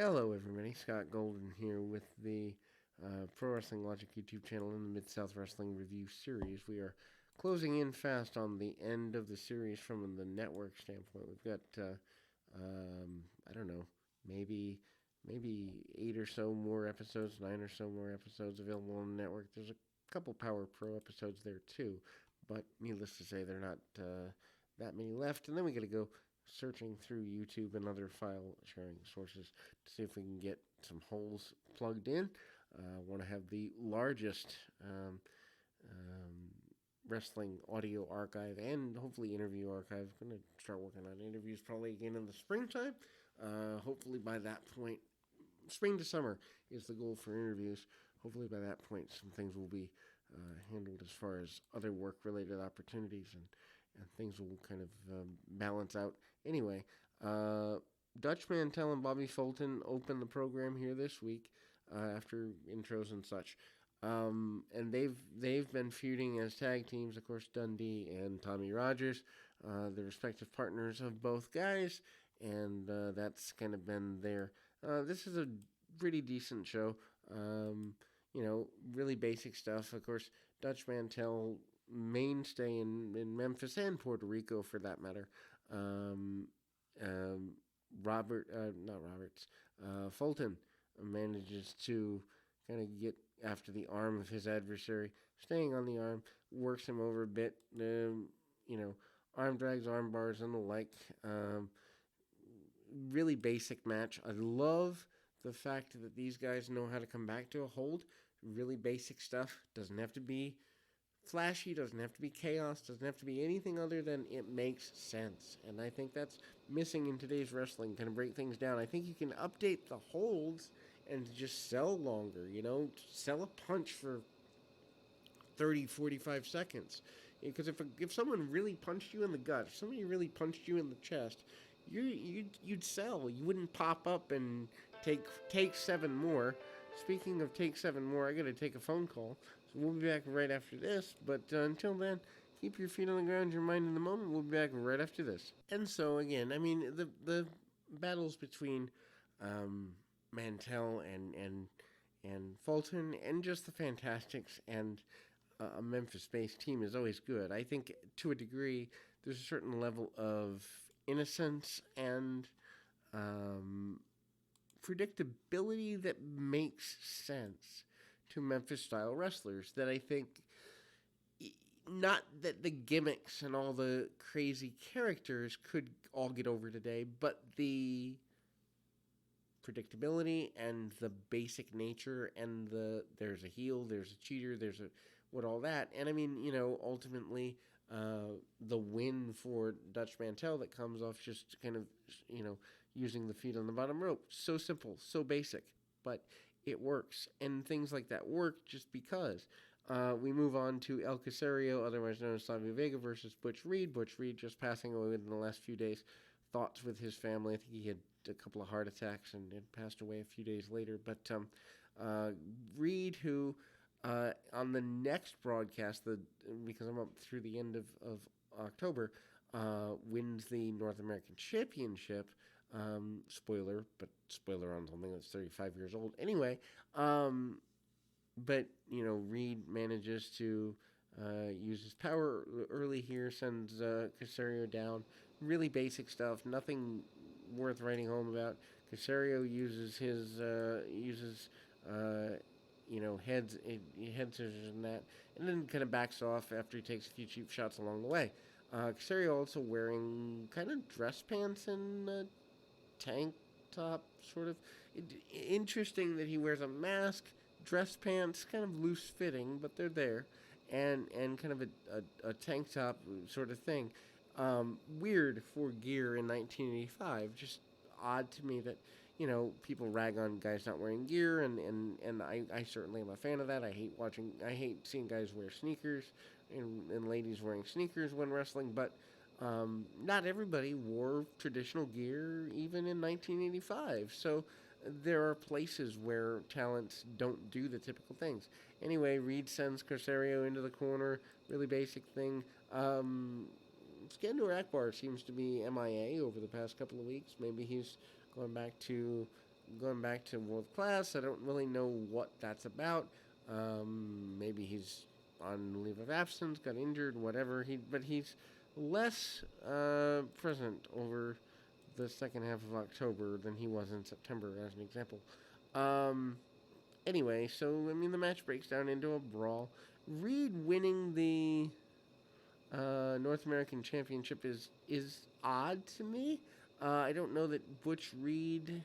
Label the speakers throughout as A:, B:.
A: Hello, everybody. Scott Golden here with the Pro Wrestling Logic YouTube channel in the Mid-South Wrestling Review series. We are closing in fast on the end of the series from the network standpoint. We've got, I don't know, maybe 9 or so more episodes available on the network. There's a couple Power Pro episodes there too, but needless to say, they're not that many left. And then we got to go searching through YouTube and other file sharing sources to see if we can get some holes plugged in. Want to have the largest wrestling audio archive and hopefully interview archive. Going to start working on interviews probably again in the springtime. Hopefully by that point, spring to summer is the goal for interviews. Hopefully by that point, some things will be handled as far as other work-related opportunities and things will kind of balance out. Anyway, Dutch Mantel and Bobby Fulton open the program here this week after intros and such. And they've been feuding as tag teams, of course, Dundee and Tommy Rogers, the respective partners of both guys, and that's kind of been their. This is a pretty decent show. Really basic stuff. Of course, Dutch Mantel mainstay in Memphis and Puerto Rico for that matter. Um, um, Fulton manages to kind of get after the arm of his adversary, staying on the arm, works him over a bit. Arm drags, arm bars, and the like. Really basic match. I love the fact that these guys know how to come back to a hold. Really basic stuff. Doesn't have to be flashy, doesn't have to be chaos, doesn't have to be anything other than it makes sense. And I think that's missing in today's wrestling. Kind of break things down. I think you can update the holds and just sell longer, sell a punch for 30, 45 seconds. Because if someone really punched you in the gut, if somebody really punched you in the chest, you'd sell. You wouldn't pop up and take 7 more. Speaking of take 7 more, I got to take a phone call. So we'll be back right after this. But until then, keep your feet on the ground, your mind in the moment. We'll be back right after this. And so again, I mean the battles between Mantell and Fulton and just the Fantastics and a Memphis-based team is always good. I think to a degree, there's a certain level of innocence and predictability that makes sense to Memphis-style wrestlers that I think, not that the gimmicks and all the crazy characters could all get over today, but the predictability and the basic nature and there's a heel, there's a cheater, there's a what all that. And I mean, ultimately, the win for Dutch Mantel that comes off just kind of, using the feet on the bottom rope. So simple, so basic, but it works. And things like that work just because. We move on to El Casario, otherwise known as Savio Vega, versus Butch Reed. Butch Reed just passing away within the last few days. Thoughts with his family. I think he had a couple of heart attacks and had passed away a few days later. But Reed, who on the next broadcast, because I'm up through the end of October, wins the North American Championship. Spoiler on something that's 35 years old. Anyway, but Reed manages to use his power early here, sends Casario down. Really basic stuff, nothing worth writing home about. Casario uses his head scissors and that, and then kind of backs off after he takes a few cheap shots along the way. Casario also wearing kind of dress pants and tank top, sort of. Interesting that he wears a mask, dress pants, kind of loose fitting, but they're there, and kind of a tank top sort of thing. Weird for gear in 1985. Just odd to me that people rag on guys not wearing gear, and I certainly am a fan of that. I hate seeing guys wear sneakers and ladies wearing sneakers when wrestling, but not everybody wore traditional gear even in 1985. So there are places where talents don't do the typical things. Anyway, Reed sends Casario into the corner. Really basic thing. Skandor Akbar seems to be MIA over the past couple of weeks. Maybe he's going back to going back to world class. I don't really know what that's about. Maybe he's on leave of absence, got injured, whatever. But he's less present over the second half of October than he was in September, as an example. Um, anyway, so I mean, the match breaks down into a brawl. Reed winning the North American Championship is odd to me. I don't know that Butch Reed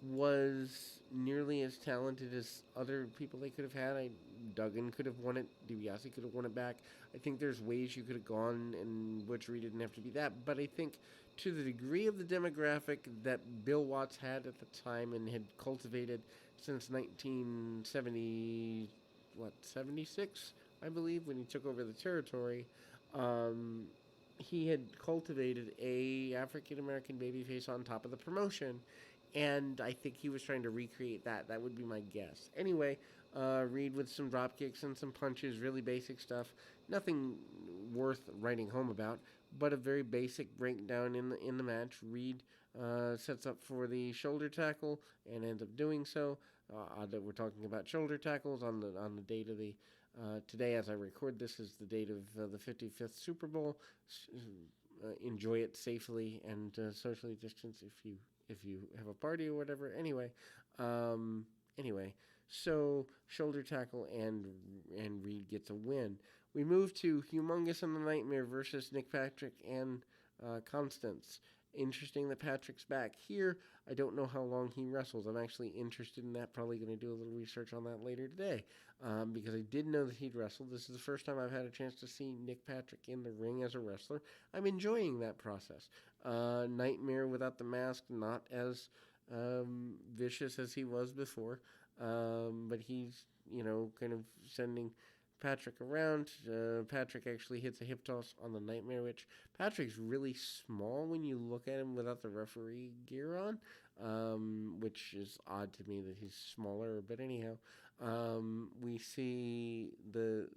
A: was nearly as talented as other people they could have had. Duggan could have won it. DiBiase could have won it back. I think there's ways you could have gone, and Butch Reed didn't have to be that. But I think to the degree of the demographic that Bill Watts had at the time and had cultivated since 1970, 76, I believe, when he took over the territory, um, he had cultivated a African American babyface on top of the promotion, and I think he was trying to recreate that. That would be my guess. Anyway, Reed with some drop kicks and some punches, really basic stuff. Nothing worth writing home about, but a very basic breakdown in the match. Reed sets up for the shoulder tackle and ends up doing so. Odd that we're talking about shoulder tackles on the date of the today, as I record this, is the date of the 55th Super Bowl. Enjoy it safely and socially distance if you have a party or whatever. Anyway, so shoulder tackle and Reed gets a win. We move to Humongous and the Nightmare versus Nick Patrick and Constance. Interesting that Patrick's back here. I don't know how long he wrestles. I'm actually interested in that. Probably going to do a little research on that later today because I did know that he'd wrestled. This is the first time I've had a chance to see Nick Patrick in the ring as a wrestler. I'm enjoying that process. Nightmare without the mask, not as vicious as he was before, but he's, kind of sending Patrick around. Patrick actually hits a hip toss on the Nightmare, which Patrick's really small when you look at him without the referee gear on, which is odd to me that he's smaller. But anyhow, we see the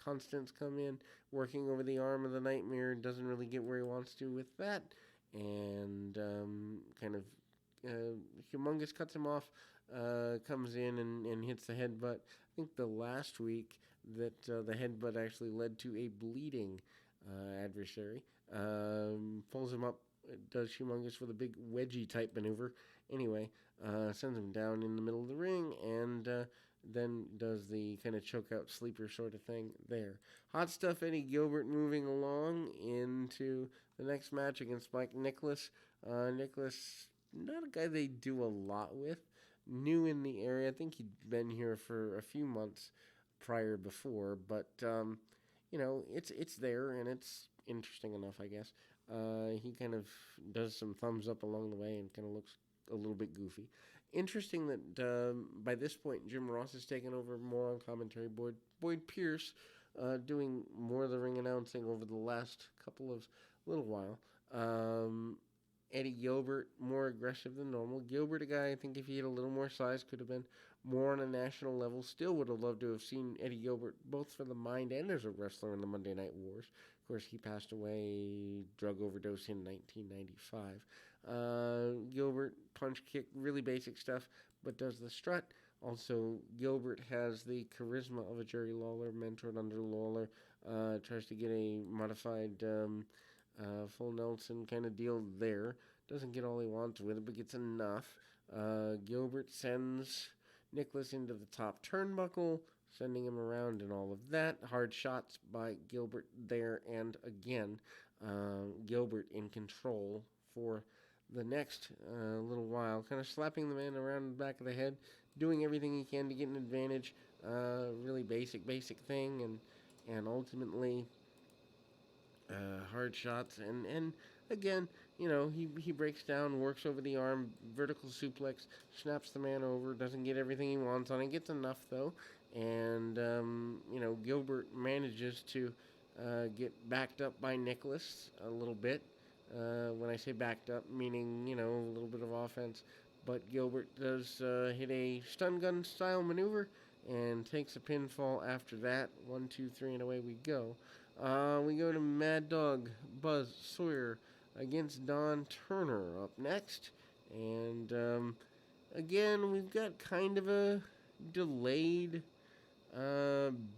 A: Constance come in, working over the arm of the Nightmare, doesn't really get where he wants to with that, and Humongous cuts him off, comes in and hits the headbutt. I think the last week that the headbutt actually led to a bleeding adversary. Pulls him up, does Humongous with a big wedgie type maneuver. Anyway, sends him down in the middle of the ring and then does the kind of choke out sleeper sort of thing there. Hot Stuff Eddie Gilbert moving along into the next match against Mike Nicholas. Nicholas, not a guy they do a lot with. New in the area. I think he'd been here for a few months before, but it's there and it's interesting enough, I guess. He kind of does some thumbs up along the way and kind of looks a little bit goofy. Interesting that by this point Jim Ross has taken over more on commentary board. Boyd Pierce doing more of the ring announcing over the last little while. Eddie Gilbert, more aggressive than normal. Gilbert, a guy I think if he had a little more size, could have been more on a national level. Still would have loved to have seen Eddie Gilbert both for the mind and as a wrestler in the Monday Night Wars. Of course, he passed away, drug overdose in 1995. Gilbert, punch kick, really basic stuff, but does the strut. Also, Gilbert has the charisma of a Jerry Lawler, mentored under Lawler. Tries to get a modified full Nelson kind of deal there. Doesn't get all he wants with it, but gets enough. Gilbert sends Nicholas into the top turnbuckle, sending him around and all of that. Hard shots by Gilbert there, and again, Gilbert in control for the next little while, kind of slapping the man around the back of the head, doing everything he can to get an advantage. Really basic thing, and ultimately hard shots, and again, he breaks down, works over the arm, vertical suplex, snaps the man over, doesn't get everything he wants on it, gets enough though, and Gilbert manages to get backed up by Nicholas a little bit. When I say backed up, meaning a little bit of offense, but Gilbert does hit a stun gun style maneuver and takes a pinfall after that. 1, 2, 3, and away we go. We go to Mad Dog Buzz Sawyer against Don Turner up next. And again, we've got kind of a delayed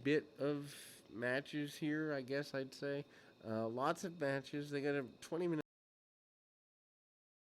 A: bit of matches here, I guess I'd say. Lots of matches. They got a 20-minute